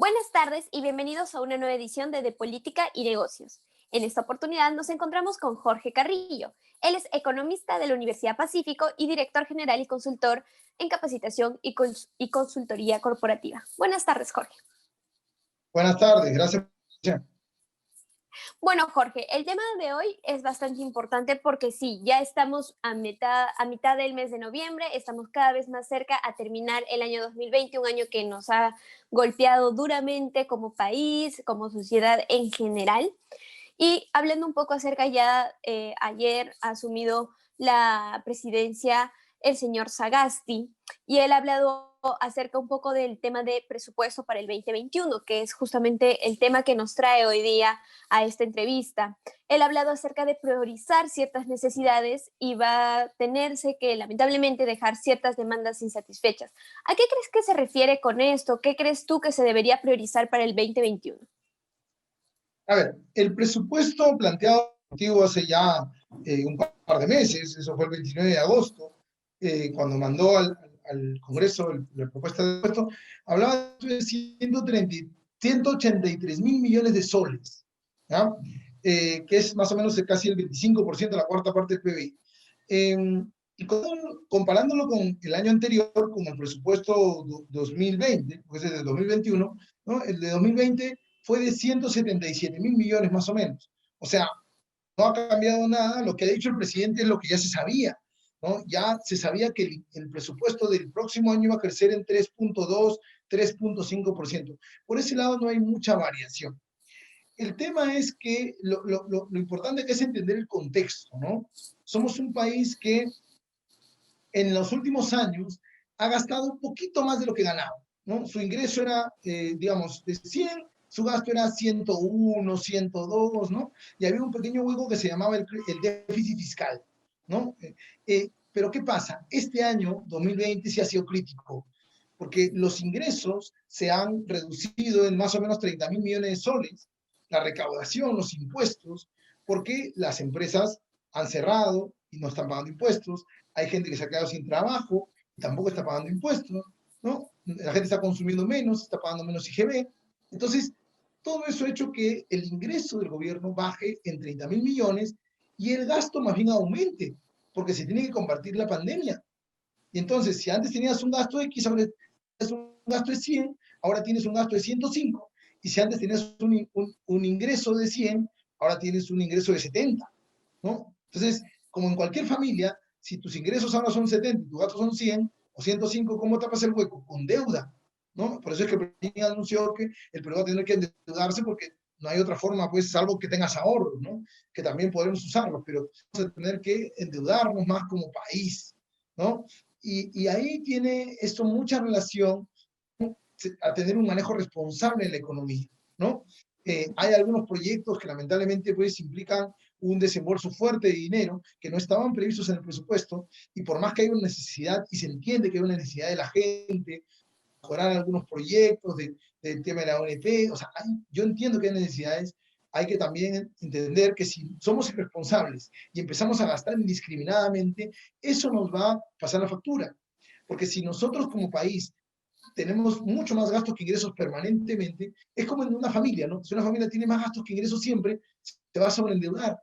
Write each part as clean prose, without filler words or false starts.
Buenas tardes y bienvenidos a una nueva edición de Política y Negocios. En esta oportunidad nos encontramos con Jorge Carrillo. Él es economista de la Universidad Pacífico y director general y consultor en capacitación y consultoría corporativa. Buenas tardes, Jorge. Buenas tardes, gracias. Bueno, Jorge, el tema de hoy es bastante importante porque sí, ya estamos a mitad del mes de noviembre, estamos cada vez más cerca a terminar el año 2020, un año que nos ha golpeado duramente como país, como sociedad en general. Y hablando un poco acerca ya, ayer ha asumido la presidencia el señor Sagasti y él ha hablado acerca un poco del tema de presupuesto para el 2021, que es justamente el tema que nos trae hoy día a esta entrevista. Él ha hablado acerca de priorizar ciertas necesidades y va a tenerse que lamentablemente dejar ciertas demandas insatisfechas. ¿A qué crees que se refiere con esto? ¿Qué crees tú que se debería priorizar para el 2021? A ver, el presupuesto planteado contigo hace ya un par de meses, eso fue el 29 de agosto, cuando mandó al Congreso la propuesta de presupuesto, hablaba de 183 mil millones de soles, ¿ya? Que es más o menos casi el 25%, la cuarta parte del PBI. Y comparándolo con el año anterior, con el presupuesto 2020, pues es de 2021, ¿no? El de 2020 fue de 177 mil millones más o menos. O sea, no ha cambiado nada. Lo que ha dicho el presidente es lo que ya se sabía, ¿no? Ya se sabía que el presupuesto del próximo año iba a crecer en 3.2, 3.5%. Por ese lado no hay mucha variación. El tema es que lo importante que es entender el contexto, ¿no? Somos un país que en los últimos años ha gastado un poquito más de lo que ganaba, ¿no? Su ingreso era, digamos, de 100, su gasto era 101, 102, ¿no? Y había un pequeño hueco que se llamaba el déficit fiscal, ¿no? Pero ¿qué pasa? Este año, 2020, sí ha sido crítico, porque los ingresos se han reducido en más o menos 30 mil millones de soles, la recaudación, los impuestos, porque las empresas han cerrado y no están pagando impuestos, hay gente que se ha quedado sin trabajo y tampoco está pagando impuestos, ¿no? La gente está consumiendo menos, está pagando menos IGB. Entonces, todo eso ha hecho que el ingreso del gobierno baje en 30 mil millones y el gasto más bien aumente, porque se tiene que combatir la pandemia. Y entonces, si antes tenías un gasto de X, ahora tienes un gasto de 100, ahora tienes un gasto de 105. Y si antes tenías un ingreso de 100, ahora tienes un ingreso de 70, ¿no? Entonces, como en cualquier familia, si tus ingresos ahora son 70 y tus gastos son 100 o 105, ¿cómo tapas el hueco? Con deuda, ¿no? Por eso es que el presidente anunció que el Perú va a tener que endeudarse porque no hay otra forma, pues, salvo que tengas ahorros, ¿no? Que también podemos usarlos, pero vamos a tener que endeudarnos más como país, ¿no? Y ahí tiene esto mucha relación a tener un manejo responsable en la economía, ¿no? Hay algunos proyectos que lamentablemente pues implican un desembolso fuerte de dinero que no estaban previstos en el presupuesto y por más que hay una necesidad y se entiende que hay una necesidad de la gente, mejorar algunos proyectos del tema de la ONP, o sea, yo entiendo que hay necesidades, hay que también entender que si somos irresponsables y empezamos a gastar indiscriminadamente, eso nos va a pasar la factura. Porque si nosotros como país tenemos mucho más gastos que ingresos permanentemente, es como en una familia, ¿no? Si una familia tiene más gastos que ingresos siempre, se va a sobreendeudar,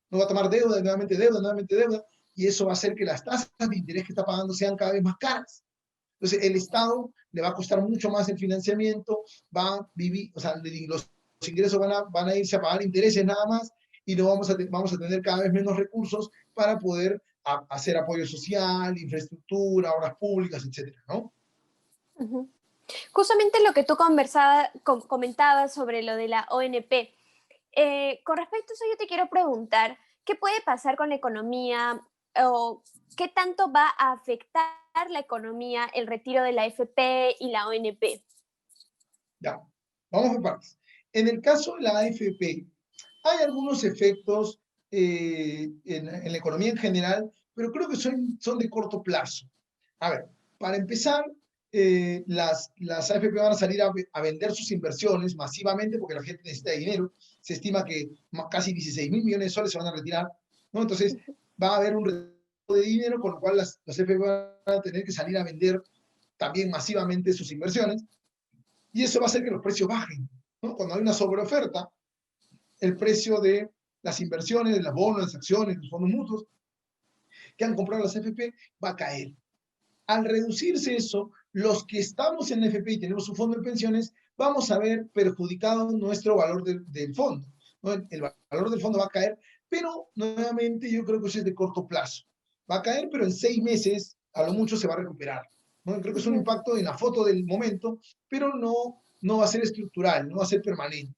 no va a tomar deuda, nuevamente deuda, y eso va a hacer que las tasas de interés que está pagando sean cada vez más caras. Entonces, el Estado le va a costar mucho más el financiamiento, va a vivir, o sea, los ingresos van a irse a pagar intereses nada más, y no vamos a tener cada vez menos recursos para poder hacer apoyo social, infraestructura, obras públicas, etcétera, ¿no? Uh-huh. Justamente lo que tú comentabas sobre lo de la ONP. Con respecto a eso, yo te quiero preguntar, ¿qué puede pasar con la economía o qué tanto va a afectar la economía el retiro de la AFP y la ONP? Ya, vamos por partes. En el caso de la AFP, hay algunos efectos en la economía en general, pero creo que son de corto plazo. A ver, para empezar, las AFP van a salir a vender sus inversiones masivamente porque la gente necesita dinero. Se estima que casi 16 mil millones de soles se van a retirar, ¿no? Entonces, va a haber un retiro de dinero, con lo cual las AFP van a tener que salir a vender también masivamente sus inversiones. Y eso va a hacer que los precios bajen, ¿no? Cuando hay una sobreoferta, el precio de las inversiones, de los bonos, las acciones, los fondos mutuos que han comprado las AFP va a caer. Al reducirse eso, los que estamos en FP y tenemos un fondo de pensiones, vamos a ver perjudicado nuestro valor del fondo, ¿no? El valor del fondo va a caer, pero nuevamente yo creo que eso es de corto plazo. Va a caer, pero en 6 meses a lo mucho se va a recuperar, ¿no? Creo que es un impacto en la foto del momento, pero no va a ser estructural, no va a ser permanente.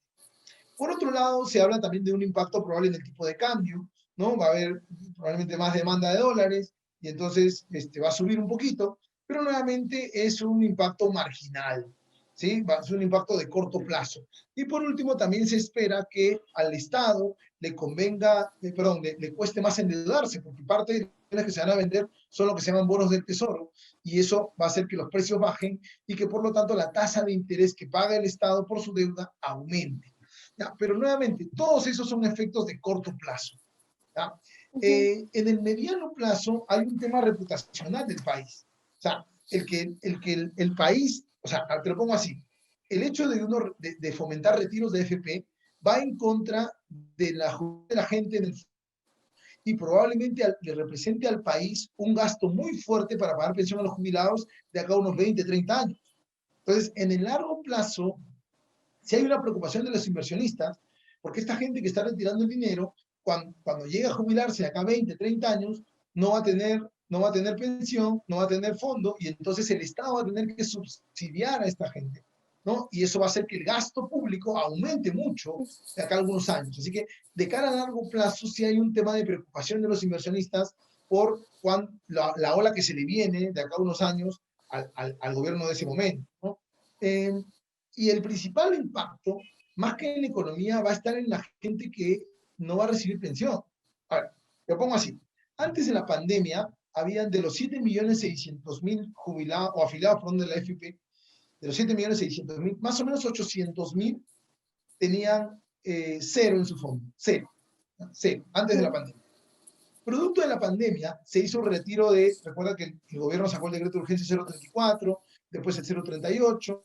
Por otro lado, se habla también de un impacto probable en el tipo de cambio, ¿no? Va a haber probablemente más demanda de dólares y entonces va a subir un poquito, pero nuevamente es un impacto marginal, ¿sí? Es un impacto de corto plazo. Y por último, también se espera que al Estado le convenga, le cueste más endeudarse, porque parte de las que se van a vender son lo que se llaman bonos del tesoro, y eso va a hacer que los precios bajen y que por lo tanto la tasa de interés que paga el Estado por su deuda aumente. ¿Ya? Pero nuevamente, todos esos son efectos de corto plazo. ¿Ya? En el mediano plazo hay un tema reputacional del país. O sea, el país, o sea, te lo pongo así, el hecho de fomentar retiros de FP va en contra de la gente en el, y probablemente le represente al país un gasto muy fuerte para pagar pensión a los jubilados de acá a unos 20, 30 años. Entonces, en el largo plazo, si hay una preocupación de los inversionistas, porque esta gente que está retirando el dinero, cuando llega a jubilarse de acá 20, 30 años, no va a tener pensión, no va a tener fondo, y entonces el Estado va a tener que subsidiar a esta gente, ¿no? Y eso va a hacer que el gasto público aumente mucho de acá a algunos años. Así que de cara a largo plazo sí hay un tema de preocupación de los inversionistas por la ola que se le viene de acá a unos años al gobierno de ese momento, ¿no? Y el principal impacto, más que en la economía, va a estar en la gente que no va a recibir pensión. A ver, lo pongo así. Antes de la pandemia, habían de los 7.600.000 jubilados o afiliados de la AFP, de los 7.600.000, más o menos 800.000 tenían cero en su fondo. Cero. Cero, antes de la pandemia. Producto de la pandemia, se hizo un retiro recuerda que el gobierno sacó el decreto de urgencia 034, después el 038,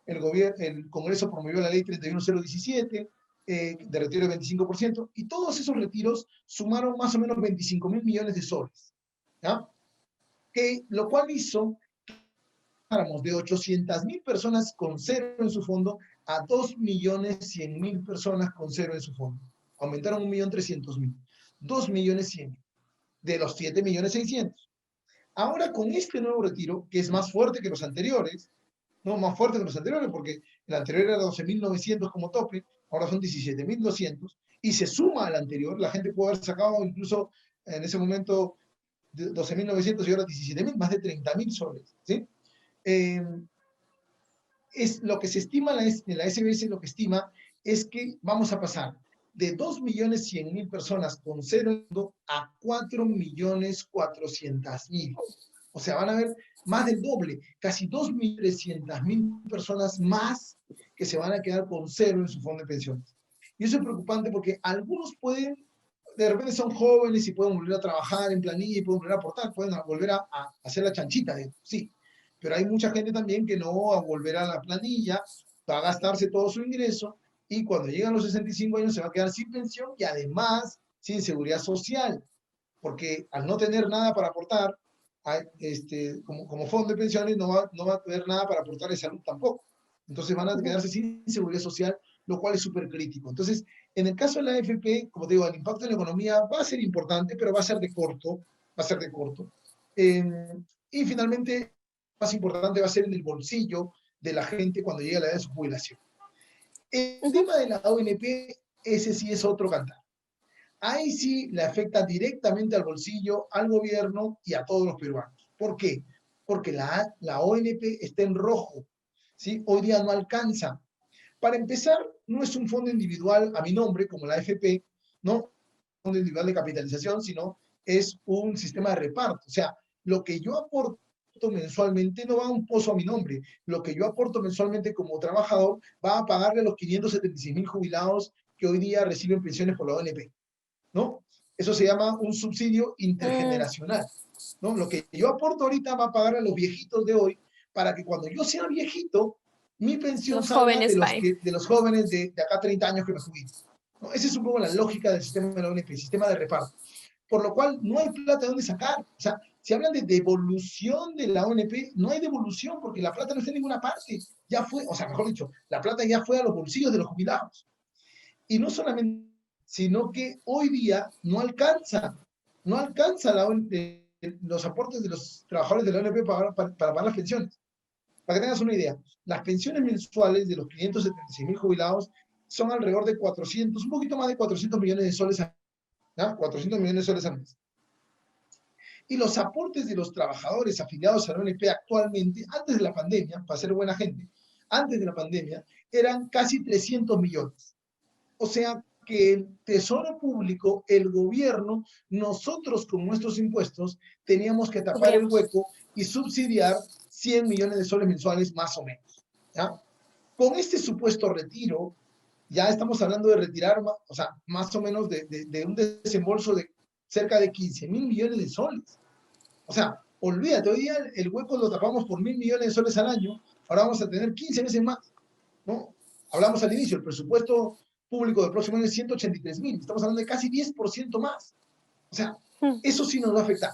el Congreso promovió la ley 31017 de retiro del 25%, y todos esos retiros sumaron más o menos 25.000 millones de soles, ¿ya? Lo cual hizo que pasáramos de 800.000 personas con cero en su fondo a 2.100.000 personas con cero en su fondo. Aumentaron 1.300.000. 2.100.000 de los 7.600.000. Ahora con este nuevo retiro, que es más fuerte que los anteriores, no más fuerte que los anteriores, porque el anterior era 12.900 como tope, ahora son 17.200, y se suma al anterior, la gente puede haber sacado incluso en ese momento 12.900 y ahora 17.000, más de 30.000 soles, ¿sí? Es lo que se estima, en la SBS lo que estima es que vamos a pasar de 2.100.000 personas con cero a 4.400.000. O sea, van a haber más del doble, casi 2.300.000 personas más que se van a quedar con cero en su fondo de pensiones. Y eso es preocupante porque algunos de repente son jóvenes y pueden volver a trabajar en planilla y pueden volver a aportar, pueden volver a hacer la chanchita, sí. Pero hay mucha gente también que no va a volver a la planilla, va a gastarse todo su ingreso y cuando llegan los 65 años se va a quedar sin pensión y además sin seguridad social, porque al no tener nada para aportar, como fondo de pensiones no va a tener nada para aportar de salud tampoco. Entonces van a quedarse sin seguridad social, lo cual es súper crítico. Entonces, en el caso de la AFP, como te digo, el impacto en la economía va a ser importante, pero va a ser de corto, va a ser de corto. Y finalmente, más importante va a ser en el bolsillo de la gente cuando llegue a la edad de su jubilación. El tema de la ONP, ese sí es otro cantar. Ahí sí le afecta directamente al bolsillo, al gobierno y a todos los peruanos. ¿Por qué? Porque la ONP está en rojo, ¿sí? Hoy día no alcanza. Para empezar, no es un fondo individual a mi nombre, como la AFP, ¿no? Un fondo individual de capitalización, sino es un sistema de reparto. O sea, lo que yo aporto mensualmente no va a un pozo a mi nombre. Lo que yo aporto mensualmente como trabajador va a pagarle a los 576.000 jubilados que hoy día reciben pensiones por la ONP, ¿no? Eso se llama un subsidio intergeneracional, ¿no? Lo que yo aporto ahorita va a pagar a los viejitos de hoy para que cuando yo sea viejito mi pensión Los salga jóvenes paguen. de los jóvenes de acá a 30 años que me jubilo. ¿No? Esa es un poco la lógica del sistema de la ONP, sistema de reparto. Por lo cual no hay plata de dónde sacar. O sea, si hablan de devolución de la ONP, no hay devolución porque la plata no está en ninguna parte. Ya fue, o sea, mejor dicho, la plata ya fue a los bolsillos de los jubilados. Y no solamente, sino que hoy día no alcanza los aportes de los trabajadores de la ONP para pagar las pensiones. Para que tengas una idea, las pensiones mensuales de los 576.000 jubilados son alrededor de 400, un poquito más de 400 millones de soles al mes. ¿Ya? 400 millones de soles al mes. Y los aportes de los trabajadores afiliados a la ONP actualmente, antes de la pandemia, para ser buena gente, antes de la pandemia, eran casi 300 millones. O sea que el Tesoro Público, el gobierno, nosotros con nuestros impuestos, teníamos que tapar el hueco y subsidiar 100 millones de soles mensuales más o menos. ¿Ya? Con este supuesto retiro, ya estamos hablando de retirar, o sea, más o menos de un desembolso de cerca de 15.000 millones de soles. O sea, olvídate, hoy día el hueco lo tapamos por 1.000 millones de soles al año, ahora vamos a tener 15 veces más, ¿no? Hablamos al inicio, el presupuesto público del próximo año es 183.000, estamos hablando de casi 10% más. O sea, eso sí nos va a afectar,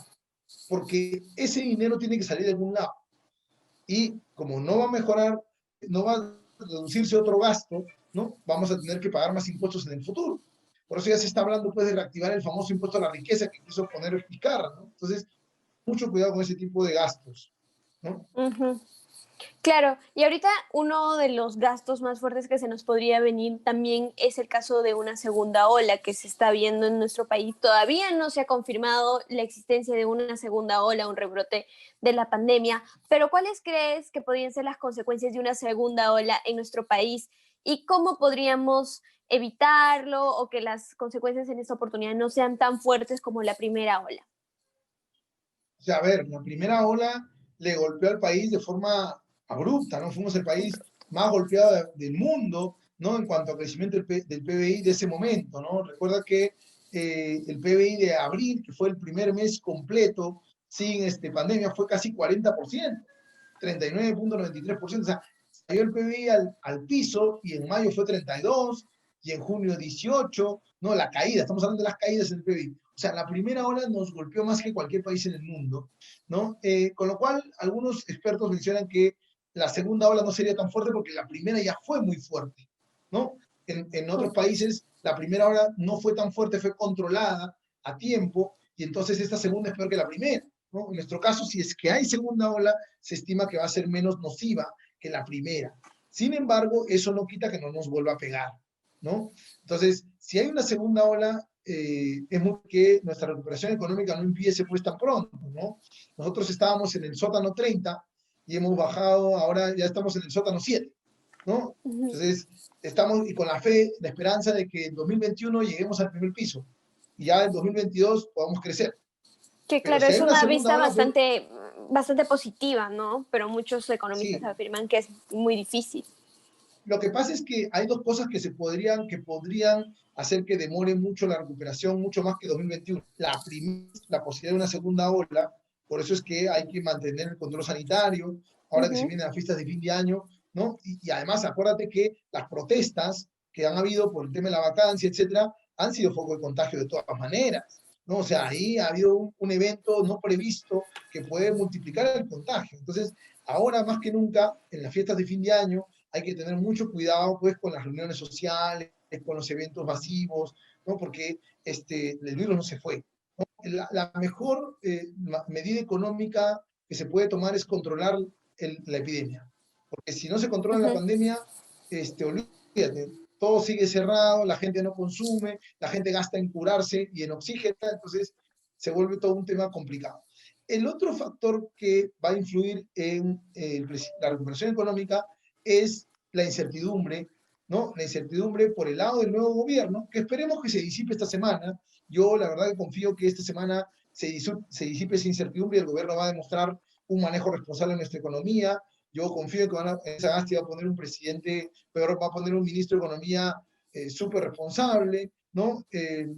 porque ese dinero tiene que salir de algún lado. Y como no va a mejorar, no va a reducirse otro gasto, ¿no? Vamos a tener que pagar más impuestos en el futuro. Por eso ya se está hablando pues de reactivar el famoso impuesto a la riqueza que quiso poner Vizcarra, ¿no? Entonces, mucho cuidado con ese tipo de gastos, ¿no? Claro, y ahorita uno de los gastos más fuertes que se nos podría venir también es el caso de una segunda ola que se está viendo en nuestro país. Todavía no se ha confirmado la existencia de una segunda ola, un rebrote de la pandemia, pero ¿cuáles crees que podrían ser las consecuencias de una segunda ola en nuestro país y cómo podríamos evitarlo o que las consecuencias en esta oportunidad no sean tan fuertes como la primera ola? O sea, a ver, la primera ola le golpeó al país de forma abrupta, ¿no? Fuimos el país más golpeado del mundo, ¿no? En cuanto a crecimiento del PBI de ese momento, ¿no? Recuerda que el PBI de abril, que fue el primer mes completo sin pandemia, fue casi 40%, 39.93%, o sea, cayó el PBI al piso y en mayo fue 32 y en junio 18, ¿no? La caída, estamos hablando de las caídas en el PBI. O sea, la primera ola nos golpeó más que cualquier país en el mundo, ¿no? Con lo cual, algunos expertos mencionan que la segunda ola no sería tan fuerte porque la primera ya fue muy fuerte, ¿no? En otros países, la primera ola no fue tan fuerte, fue controlada a tiempo, y entonces esta segunda es peor que la primera, ¿no? En nuestro caso, si es que hay segunda ola, se estima que va a ser menos nociva que la primera. Sin embargo, eso no quita que no nos vuelva a pegar, ¿no? Entonces, si hay una segunda ola, es muy que nuestra recuperación económica no empiece pues tan pronto, ¿no? Nosotros estábamos en el sótano 30 y hemos bajado, ahora ya estamos en el sótano 7, ¿no? Entonces, estamos y con la fe, la esperanza de que en 2021 lleguemos al primer piso y ya en 2022 podamos crecer. Que Pero claro, si hay es una una segunda vista ola, pues bastante positiva, ¿no? Pero muchos economistas sí. afirman que es muy difícil. Lo que pasa es que hay dos cosas que podrían hacer que demore mucho la recuperación, mucho más que 2021. La primera es la posibilidad de una segunda ola, por eso es que hay que mantener el control sanitario, ahora que se vienen las fiestas de fin de año, ¿no? Y además, acuérdate que las protestas que han habido por el tema de la vacancia, etcétera, han sido foco de contagio de todas maneras, ¿no? O sea, ahí ha habido un evento no previsto que puede multiplicar el contagio. Entonces, ahora más que nunca, en las fiestas de fin de año, hay que tener mucho cuidado pues con las reuniones sociales, con los eventos masivos, ¿no? Porque el virus no se fue. ¿No? La mejor medida económica que se puede tomar es controlar la epidemia. Porque si no se controla la pandemia, olvídate, todo sigue cerrado, la gente no consume, la gente gasta en curarse y en oxígeno, entonces se vuelve todo un tema complicado. El otro factor que va a influir en la recuperación económica es la incertidumbre, ¿no? La incertidumbre por el lado del nuevo gobierno, que esperemos que se disipe esta semana. Yo la verdad que confío que esta semana se disipe esa incertidumbre y el gobierno va a demostrar un manejo responsable de nuestra economía. Yo confío que Sagasti va a poner un presidente, pero va a poner un ministro de Economía súper responsable, ¿no? Que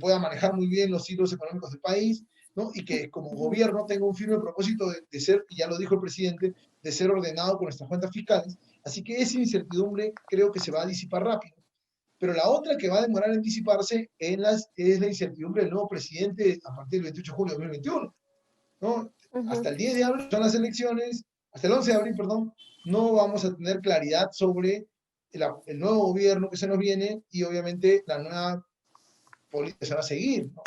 pueda manejar muy bien los hilos económicos del país. ¿no? Y que como gobierno tenga un firme propósito de ser, y ya lo dijo el presidente, de ser ordenado con nuestras cuentas fiscales. Así que esa incertidumbre creo que se va a disipar rápido. Pero la otra que va a demorar en disiparse es la incertidumbre del nuevo presidente a partir del 28 de julio de 2021, ¿no? Hasta el 10 de abril son las elecciones, hasta el 11 de abril, perdón, no vamos a tener claridad sobre el nuevo gobierno que se nos viene y obviamente la nueva política se va a seguir, ¿no?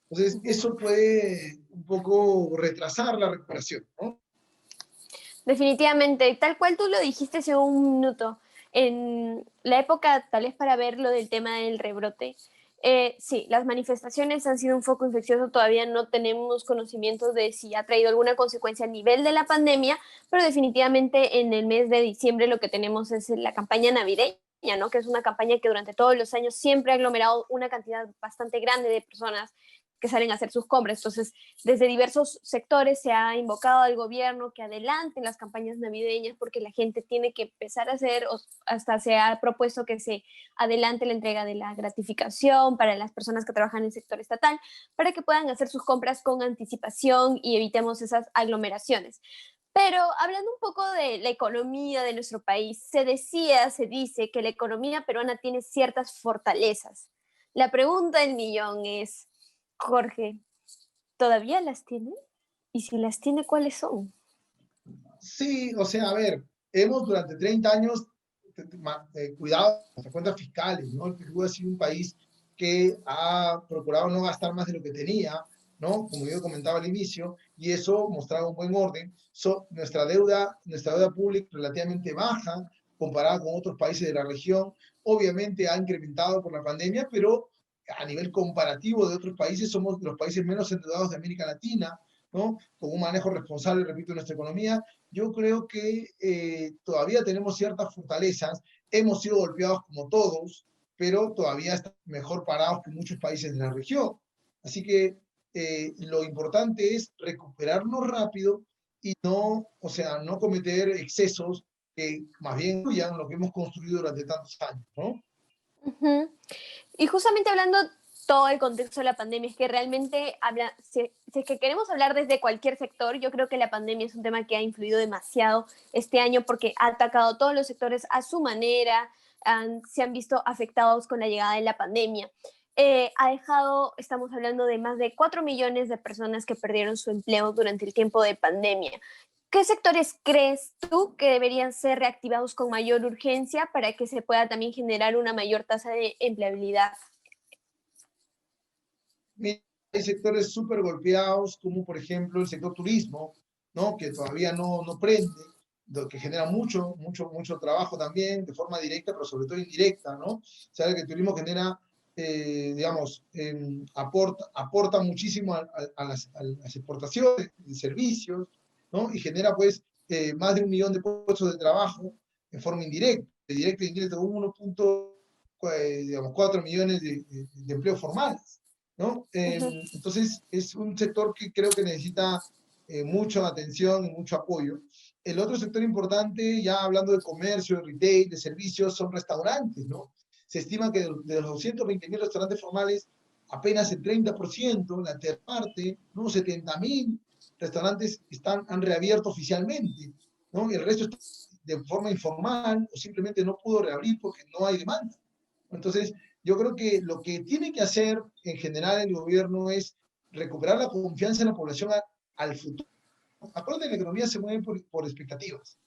Entonces, eso puede un poco retrasar la recuperación, ¿no? Definitivamente, tal cual tú lo dijiste hace un minuto, en la época tal vez para ver lo del tema del rebrote, sí, las manifestaciones han sido un foco infeccioso, todavía no tenemos conocimientos de si ha traído alguna consecuencia a nivel de la pandemia, pero definitivamente en el mes de diciembre lo que tenemos es la campaña navideña, ¿no? Que es una campaña que durante todos los años siempre ha aglomerado una cantidad bastante grande de personas que salen a hacer sus compras. Entonces, desde diversos sectores se ha invocado al gobierno que adelanten las campañas navideñas porque la gente tiene que empezar a hacer, o hasta se ha propuesto que se adelante la entrega de la gratificación para las personas que trabajan en el sector estatal, para que puedan hacer sus compras con anticipación y evitemos esas aglomeraciones. Pero hablando un poco de la economía de nuestro país, se dice que la economía peruana tiene ciertas fortalezas. La pregunta del millón es, Jorge, ¿todavía las tiene? Y si las tiene, ¿cuáles son? Sí, o sea, a ver, hemos durante 30 años cuidado nuestras cuentas fiscales, ¿no? El Perú ha sido un país que ha procurado no gastar más de lo que tenía, ¿no? Como yo comentaba al inicio, y eso mostraba un buen orden. Nuestra deuda pública relativamente baja comparada con otros países de la región. Obviamente ha incrementado por la pandemia, pero a nivel comparativo de otros países somos de los países menos endeudados de América Latina, ¿no? Con un manejo responsable, repito, de nuestra economía. Yo creo que todavía tenemos ciertas fortalezas, hemos sido golpeados como todos, pero todavía estamos mejor parados que muchos países de la región. Así que lo importante es recuperarnos rápido y no, o sea, no cometer excesos que más bien incluyan lo que hemos construido durante tantos años, ¿no? Ujú. Y justamente hablando todo el contexto de la pandemia, es que realmente si es que queremos hablar desde cualquier sector, yo creo que la pandemia es un tema que ha influido demasiado este año porque ha atacado a todos los sectores a su manera, se han visto afectados con la llegada de la pandemia. Ha dejado, estamos hablando de más de 4 millones de personas que perdieron su empleo durante el tiempo de pandemia. ¿Qué sectores crees tú que deberían ser reactivados con mayor urgencia para que se pueda también generar una mayor tasa de empleabilidad? Hay sectores súper golpeados, como por ejemplo el sector turismo, ¿no? Que todavía no prende, lo que genera mucho trabajo también, de forma directa, pero sobre todo indirecta, ¿no? Sabe que el turismo genera, digamos, aporta muchísimo a las exportaciones de servicios, ¿no? Y genera, pues, más de 1 millón de puestos de trabajo en forma indirecta, directa e indirecta, 1.4 millones de empleos formales, ¿no? Ujú. Entonces, es un sector que creo que necesita mucha atención y mucho apoyo. El otro sector importante, ya hablando de comercio, de retail, de servicios, son restaurantes, ¿no? Se estima que de los 220.000 restaurantes formales, apenas el 30%, la tercera parte, ¿no? 70.000 restaurantes han reabierto oficialmente, ¿no? Y el resto está de forma informal o simplemente no pudo reabrir porque no hay demanda. Entonces, yo creo que lo que tiene que hacer en general el gobierno es recuperar la confianza en la población al futuro. Acuérdate que la economía se mueve por expectativas.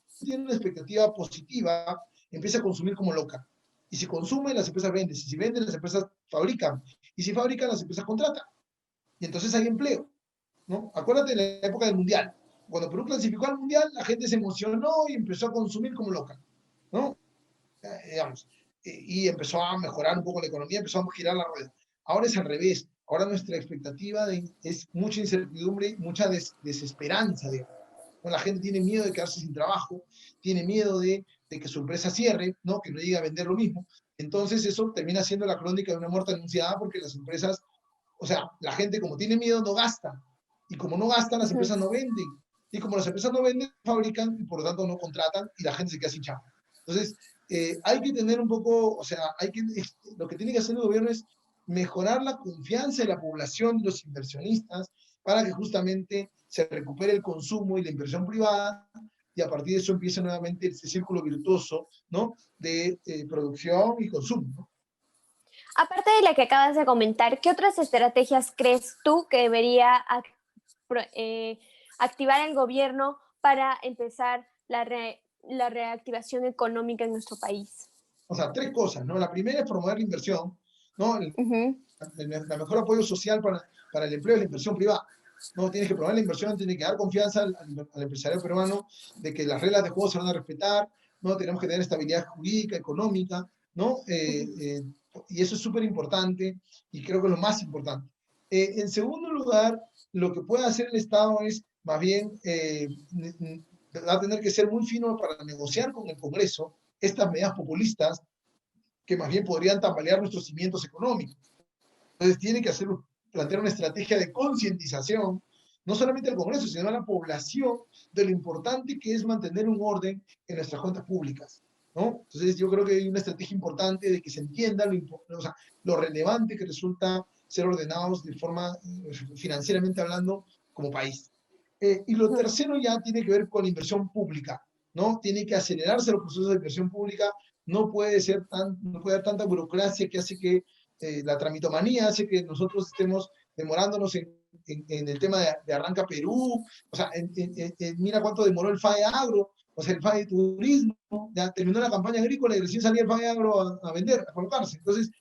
Si tiene una expectativa positiva, empieza a consumir como loca. Y si consume, las empresas venden. Si venden, las empresas fabrican. Y si fabrican, las empresas contratan. Y entonces hay empleo, ¿no? Acuérdate de la época del Mundial. Cuando Perú clasificó al Mundial, la gente se emocionó y empezó a consumir como loca, ¿no? Digamos, y empezó a mejorar un poco la economía, empezó a girar la rueda. Ahora es al revés. Ahora nuestra expectativa es mucha incertidumbre, mucha desesperanza, digamos. La gente tiene miedo de quedarse sin trabajo, tiene miedo de que su empresa cierre, ¿no? Que no llegue a vender lo mismo. Entonces eso termina siendo la crónica de una muerte anunciada porque las empresas, o sea, la gente como tiene miedo no gasta. Y como no gastan, las Ujú. empresas no venden. Y como las empresas no venden, fabrican y por lo tanto no contratan y la gente se queda sin chamba. Entonces, hay que tener un poco, o sea, lo que tiene que hacer el gobierno es mejorar la confianza de la población, de los inversionistas, para que justamente se recupere el consumo y la inversión privada, y a partir de eso empiece nuevamente ese círculo virtuoso, ¿no? De producción y consumo, ¿no? Aparte de la que acabas de comentar, ¿qué otras estrategias crees tú que debería activar el gobierno para empezar la reactivación económica en nuestro país? O sea, tres cosas, ¿no? La primera es promover la inversión, ¿no? Ujú. La mejor apoyo social para el empleo es la inversión privada. No, tienes que promover la inversión, tienes que dar confianza al empresario peruano de que las reglas de juego se van a respetar, ¿no? Tenemos que tener estabilidad jurídica, económica, ¿no? Y eso es súper importante y creo que es lo más importante. En segundo lugar, lo que puede hacer el Estado es, más bien, va a tener que ser muy fino para negociar con el Congreso estas medidas populistas que más bien podrían tambalear nuestros cimientos económicos. Entonces tiene que plantear una estrategia de concientización, no solamente al Congreso, sino a la población, de lo importante que es mantener un orden en nuestras cuentas públicas, ¿no? Entonces yo creo que hay una estrategia importante de que se entienda o sea, lo relevante que resulta ser ordenados de forma financieramente hablando como país. Y lo tercero ya tiene que ver con la inversión pública, ¿no? Tiene que acelerarse los procesos de inversión pública, no puede haber tanta burocracia que hace que la tramitomanía hace que nosotros estemos demorándonos en el tema de Arranca Perú, o sea, mira cuánto demoró el FAE Agro, o sea, el FAE Turismo, ya terminó la campaña agrícola y recién salía el FAE Agro a vender, a colocarse. Entonces,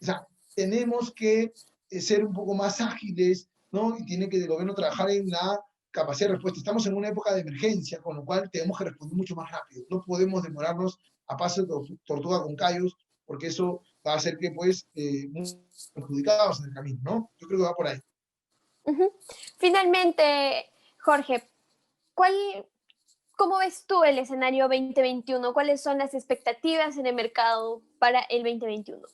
o sea, tenemos que ser un poco más ágiles, ¿no? Y tiene que el gobierno trabajar en la capacidad de respuesta. Estamos en una época de emergencia, con lo cual tenemos que responder mucho más rápido. No podemos demorarnos a paso de tortuga con callos, porque eso va a hacer que, pues, muy perjudicados en el camino, ¿no? Yo creo que va por ahí. Uh-huh. Finalmente, Jorge, ¿cuál, ¿cómo ves tú el escenario 2021? ¿Cuáles son las expectativas en el mercado para el 2021?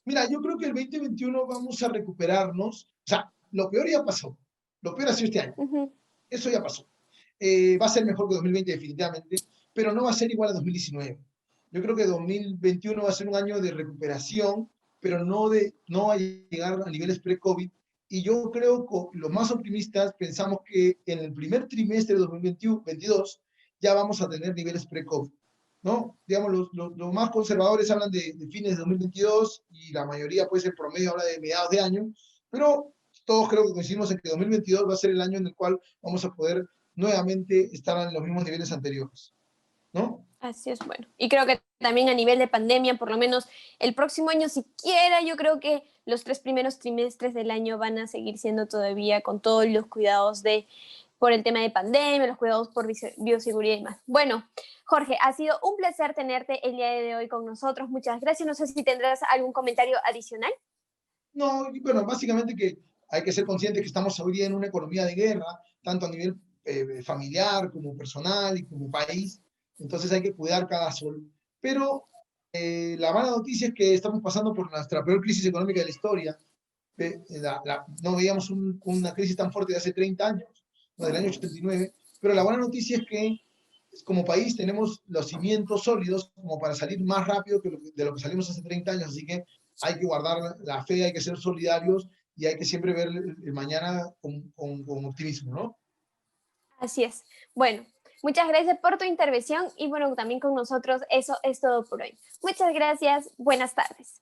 Mira, yo creo que el 2021 vamos a recuperarnos. O sea, lo peor ya pasó. Lo peor ha sido este año. Uh-huh. Eso ya pasó. Va a ser mejor que 2020 definitivamente, pero no va a ser igual a 2019. Yo creo que 2021 va a ser un año de recuperación, pero no va a llegar a niveles pre-COVID. Y yo creo que los más optimistas pensamos que en el primer trimestre de 2022 ya vamos a tener niveles pre-COVID, ¿no? Digamos, los más conservadores hablan de fines de 2022 y la mayoría, pues, el promedio habla de mediados de año, pero todos creo que coincidimos en que 2022 va a ser el año en el cual vamos a poder nuevamente estar en los mismos niveles anteriores, ¿no? Así es, bueno. Y creo que también a nivel de pandemia, por lo menos el próximo año siquiera, yo creo que los 3 primeros trimestres del año van a seguir siendo todavía con todos los cuidados por el tema de pandemia, los cuidados por bioseguridad y más. Bueno, Jorge, ha sido un placer tenerte el día de hoy con nosotros. Muchas gracias. No sé si tendrás algún comentario adicional. No, bueno, básicamente que hay que ser conscientes que estamos hoy día en una economía de guerra, tanto a nivel familiar como personal y como país, entonces hay que cuidar cada sol. Pero la mala noticia es que estamos pasando por nuestra peor crisis económica de la historia. No veíamos una crisis tan fuerte de hace 30 años, no, del año 89, pero la buena noticia es que como país tenemos los cimientos sólidos como para salir más rápido de lo que salimos hace 30 años, así que hay que guardar la fe, hay que ser solidarios y hay que siempre ver el mañana con optimismo, ¿no? Así es. Bueno, muchas gracias por tu intervención y bueno, también con nosotros eso es todo por hoy. Muchas gracias. Buenas tardes.